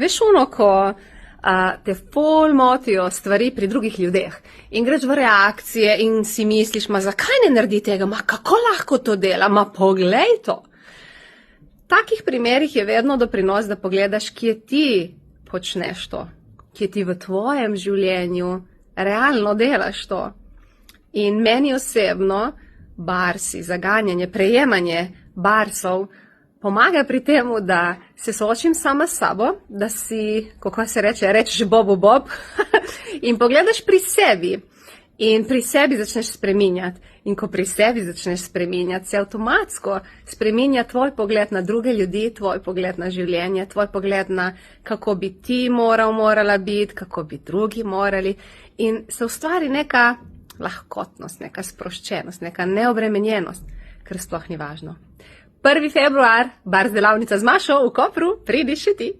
Veš ono, ko te ful motijo stvari pri drugih ljudeh in greš v reakcije in si misliš, zakaj ne naredi tega, kako lahko to dela, poglej to. V takih primerih je vedno doprinos, da pogledaš, kje ti počneš to, kje ti v tvojem življenju realno delaš to. In meni osebno barsi, zaganjanje, prejemanje barsov pomaga pri temu, da se soočim sama s sabo, da si, kako se reče, rečeš bobu bob in pogledaš pri sebi in pri sebi začneš spreminjati. In ko pri sebi začneš spreminjati, se avtomatsko spreminja tvoj pogled na druge ljudi, tvoj pogled na življenje, tvoj pogled na kako bi ti morala biti, kako bi drugi morali in se ustvari neka lahkotnost, neka sproščenost, neka neobremenjenost, ker sploh ni važno. 1. februar, Bars delavnica z Mašo v Kopru, pridi še ti!